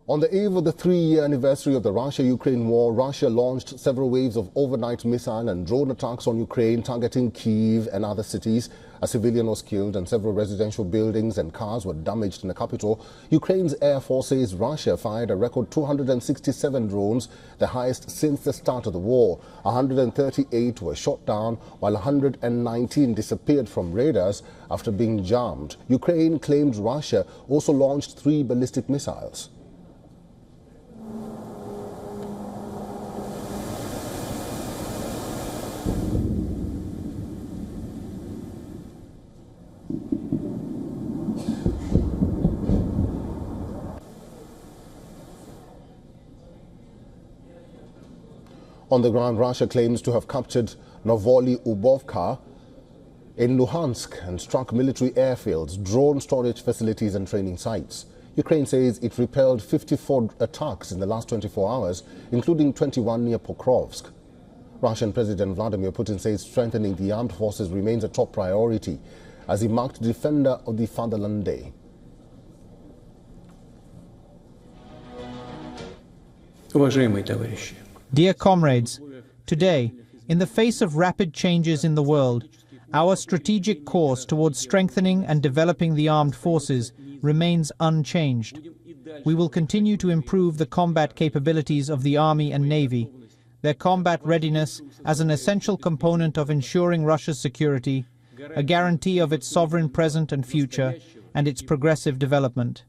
On the eve of the 3-year anniversary of the Russia-Ukraine war, Russia launched several waves of overnight missile and drone attacks on Ukraine, targeting Kyiv and other cities. A civilian was killed and several residential buildings and cars were damaged in the capital. Ukraine's Air Force says Russia fired a record 267 drones, the highest since the start of the war. 138 were shot down, while 119 disappeared from radars after being jammed. Ukraine claimed Russia also launched 3 ballistic missiles. On the ground, Russia claims to have captured Novoli-Ubovka in Luhansk and struck military airfields, drone storage facilities and training sites. Ukraine says it repelled 54 attacks in the last 24 hours, including 21 near Pokrovsk. Russian President Vladimir Putin says strengthening the armed forces remains a top priority as he marked Defender of the Fatherland Day. Уважаемые товарищи, Dear comrades, today, in the face of rapid changes in the world, our strategic course towards strengthening and developing the armed forces remains unchanged. We will continue to improve the combat capabilities of the Army and Navy, their combat readiness as an essential component of ensuring Russia's security, a guarantee of its sovereign present and future, and its progressive development.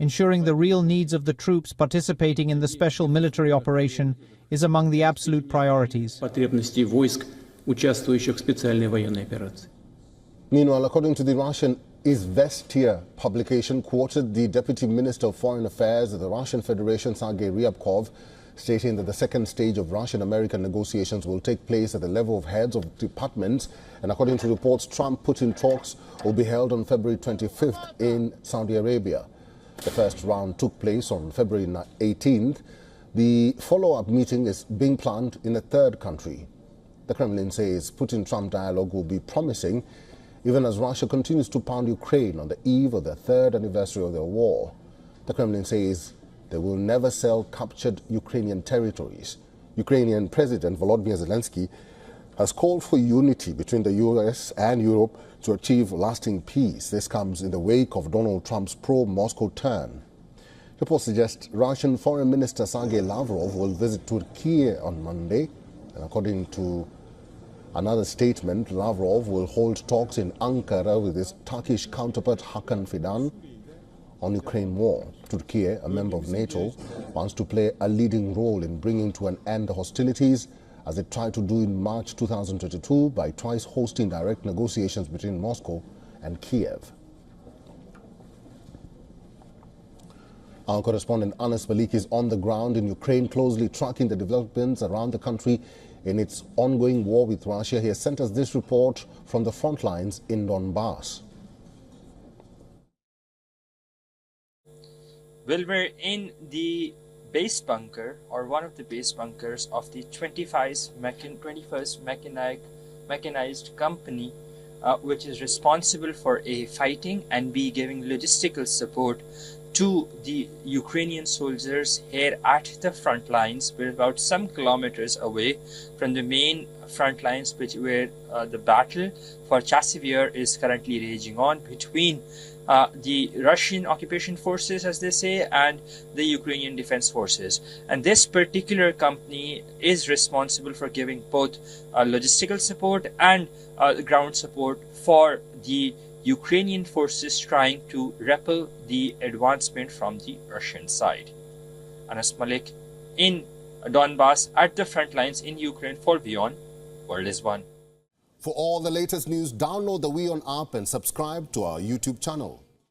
Ensuring the real needs of the troops participating in the special military operation is among the absolute priorities. потребностей войск, участвующих в специальной военной операции. Meanwhile, according to the Russian Izvestia publication, quoted the Deputy Minister of Foreign Affairs of the Russian Federation, Sergei Ryabkov, stating that the second stage of Russian-American negotiations will take place at the level of heads of departments. And according to reports, Trump-Putin talks will be held on February 25th in Saudi Arabia. The first round took place on February 18th. The follow-up meeting is being planned in a third country. The Kremlin says Putin-Trump dialogue will be promising, even as Russia continues to pound Ukraine on the eve of the 3rd anniversary of their war. The Kremlin says they will never sell captured Ukrainian territories. Ukrainian President Volodymyr Zelensky has called for unity between the US and Europe to achieve lasting peace. This comes in the wake of Donald Trump's pro-Moscow turn. Reports suggest Russian Foreign Minister Sergei Lavrov will visit Turkey on Monday. And according to another statement, Lavrov will hold talks in Ankara with his Turkish counterpart Hakan Fidan on Ukraine war. Turkey, a member of NATO, wants to play a leading role in bringing to an end the hostilities, as it tried to do in March 2022 by twice hosting direct negotiations between Moscow and Kiev. Our correspondent Anas Malik is on the ground in Ukraine, closely tracking the developments around the country in its ongoing war with Russia. He has sent us this report from the front lines in Donbass. Well, we're in the base bunker, or one of the base bunkers of the 21st Mechanized Company, which is responsible for A, fighting, and B, giving logistical support to the Ukrainian soldiers here at the front lines. We're about some kilometers away from the main front lines, where the battle for Chasiv is currently raging on between the Russian occupation forces, as they say, and the Ukrainian defense forces. And this particular company is responsible for giving both logistical support and ground support for the Ukrainian forces trying to repel the advancement from the Russian side. Anas Malik in Donbass at the front lines in Ukraine for WION World is One. For all the latest news, download the WION app and subscribe to our YouTube channel.